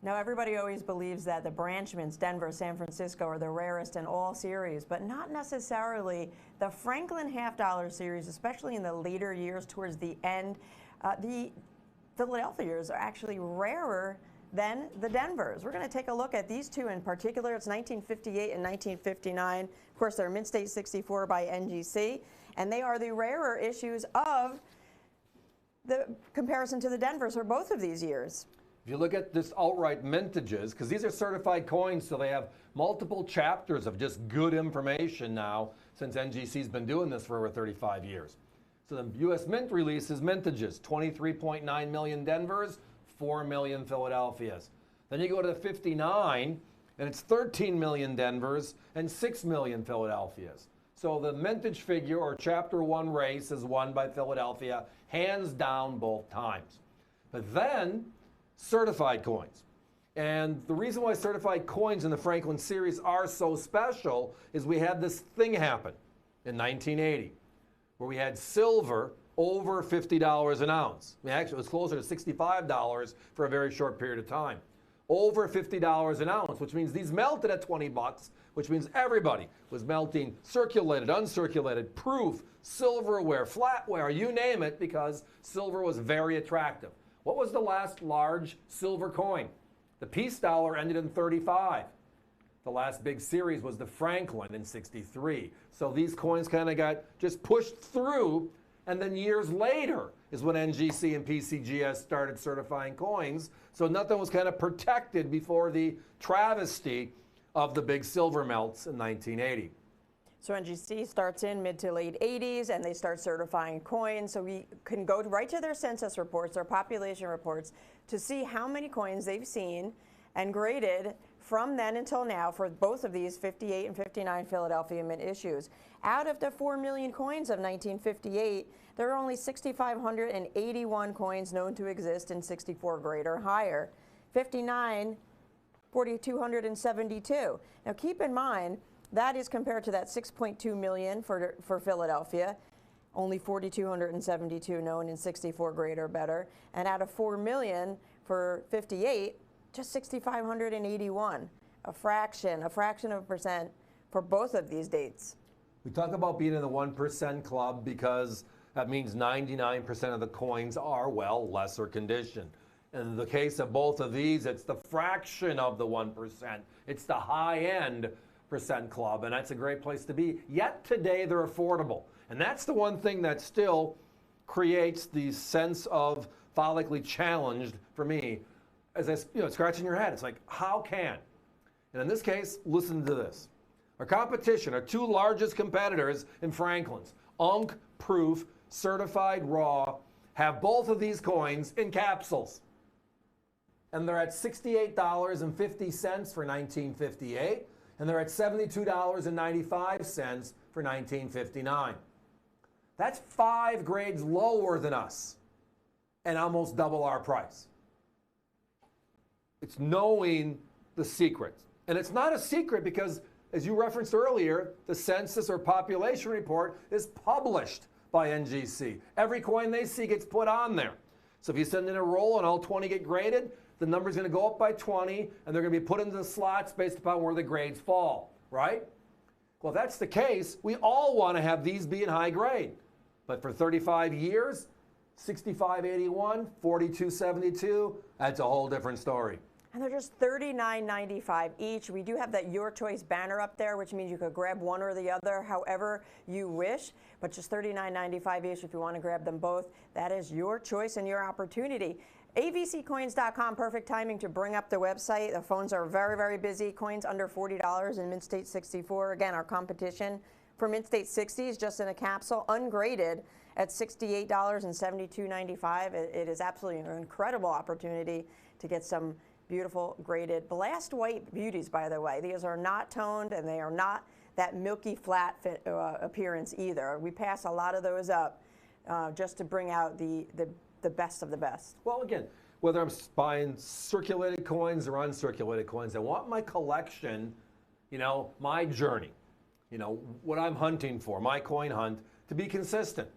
Now, everybody always believes that the Branchmans, Denver, San Francisco, are the rarest in all series, but not necessarily. The Franklin half-dollar series, especially in the later years towards the end, the Philadelphias are actually rarer than the Denvers. We're going to take a look at these two in particular. It's 1958 and 1959. Of course, they're Mint State 64 by NGC, and they are the rarer issues of the comparison to the Denvers for both of these years. If you look at this outright mintages, because these are certified coins, so they have multiple chapters of just good information now, since NGC's been doing this for over 35 years. So the U.S. Mint releases mintages, 23.9 million Denvers, 4 million Philadelphias. Then you go to the 59, and it's 13 million Denvers and 6 million Philadelphias. So the mintage figure, or chapter 1 race, is won by Philadelphia, hands down both times. But then, certified coins. And the reason why certified coins in the Franklin series are so special is we had this thing happen in 1980 where we had silver over $50 an ounce. I mean, actually, it was closer to $65 for a very short period of time. Over $50 an ounce, which means these melted at 20 bucks, which means everybody was melting circulated, uncirculated, proof, silverware, flatware, you name it, because silver was very attractive. What was the last large silver coin? The peace dollar ended in 35. The last big series was the Franklin in 63. So these coins kind of got just pushed through, and then years later is when NGC and PCGS started certifying coins. So nothing was kind of protected before the travesty of the big silver melts in 1980. So NGC starts in mid to late 80s, and they start certifying coins. So we can go right to their census reports, their population reports, to see how many coins they've seen and graded from then until now for both of these 58 and 59 Philadelphia Mint issues. Out of the 4 million coins of 1958, there are only 6,581 coins known to exist in 64 grade or higher. 59, 4,272. Now keep in mind, that is compared to that 6.2 million for Philadelphia, only 4,272 known in 64 grade or better, and out of 4 million for 58, just 6,581, a fraction of a percent for both of these dates. We talk about being in the 1% club because that means 99% of the coins are, well, lesser condition. In the case of both of these, it's the fraction of the 1%. It's the high-end percent club, and that's a great place to be. Yet today, they're affordable. And that's the one thing that still creates the sense of follically challenged for me. As I, scratching your head, it's like, how can? And in this case, listen to this. Our competition, our two largest competitors in Franklin's, Unk Proof Certified Raw, have both of these coins in capsules. And they're at $68.50 for 1958, and they're at $72.95 for 1959. That's 5 grades lower than us and almost double our price. It's knowing the secret. And it's not a secret because, as you referenced earlier, the census or population report is published by NGC. Every coin they see gets put on there. So if you send in a roll and all 20 get graded, the number's going to go up by 20, and they're going to be put into the slots based upon where the grades fall, right? Well, if that's the case, we all want to have these be in high grade. But for 35 years, 65.81, 42.72, that's a whole different story. And they're just $39.95 each. We do have that Your Choice banner up there, which means you could grab one or the other however you wish, but just $39.95 each if you want to grab them both. That is your choice and your opportunity. avccoins.com, perfect timing to bring up the website. The phones are very, very busy. Coins under $40 in Mint State 64. Again, our competition for Mint State 60 is just in a capsule, ungraded, at $68.72.95. It is absolutely an incredible opportunity to get some beautiful graded blast white beauties, by the way. These are not toned, and they are not that milky flat appearance either. We pass a lot of those up just to bring out the best of the best. Well, again, whether I'm buying circulated coins or uncirculated coins, I want my collection, my journey, what I'm hunting for, my coin hunt, to be consistent.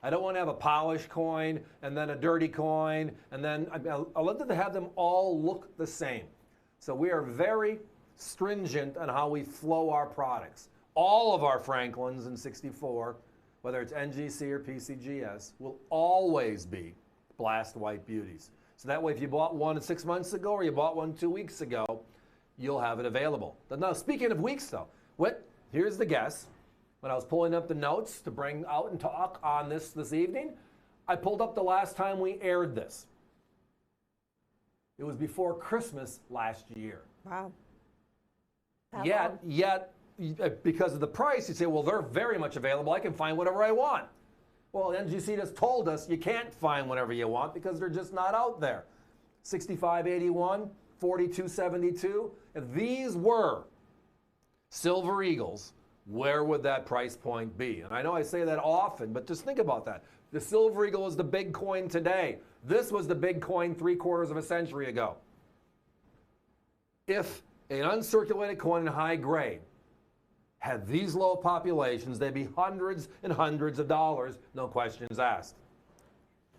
I don't want to have a polished coin and then a dirty coin, and then I love to have them all look the same. So we are very stringent on how we flow our products. All of our Franklins in 64, whether it's NGC or PCGS, will always be Blast White Beauties. So that way, if you bought one 6 months ago or you bought one 2 weeks ago, you'll have it available. Now, speaking of weeks, though, here's the guess. When I was pulling up the notes to bring out and talk on this evening, I pulled up the last time we aired this. It was before Christmas last year. Wow. Yet, because of the price, you say, well, they're very much available. I can find whatever I want. Well, NGC just told us you can't find whatever you want because they're just not out there. 6581, 4272. If these were Silver Eagles, where would that price point be? And I know I say that often, but just think about that. The Silver Eagle is the big coin today. This was the big coin 3/4 of a century ago. If an uncirculated coin in high grade had these low populations, they'd be hundreds and hundreds of dollars, no questions asked.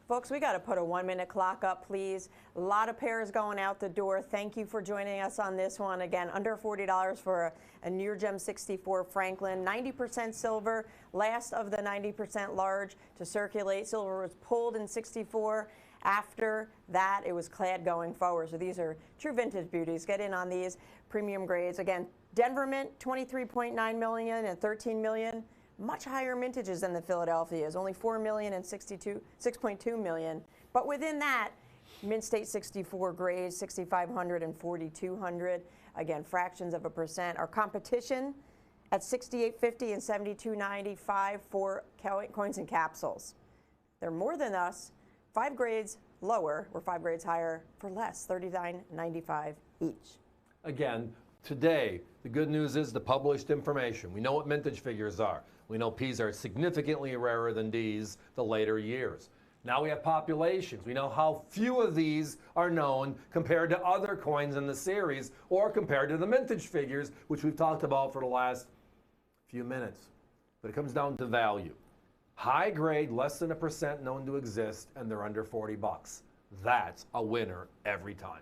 Folks, we got to put a 1-minute clock up, please. A lot of pairs going out the door. Thank you for joining us on this one. Again, under $40 for a Near Gem 64 Franklin, 90% silver, last of the 90% large to circulate. Silver was pulled in 64. After that, it was clad going forward. So these are true vintage beauties. Get in on these premium grades. Again, Denver Mint, 23.9 million and 13 million. Much higher mintages than the Philadelphia's, only 4 million and 6.2 million. But within that, Mint State 64 grades, 6,500 and 4,200. Again, fractions of a percent. Our competition at 68.50 and 72.95 for coins and capsules. They're more than us, 5 grades lower or 5 grades higher for less, $39.95 each. Again, today, the good news is the published information. We know what mintage figures are. We know P's are significantly rarer than D's the later years. Now we have populations. We know how few of these are known compared to other coins in the series or compared to the mintage figures, which we've talked about for the last few minutes. But it comes down to value. High grade, less than 1% known to exist, and they're under $40. That's a winner every time.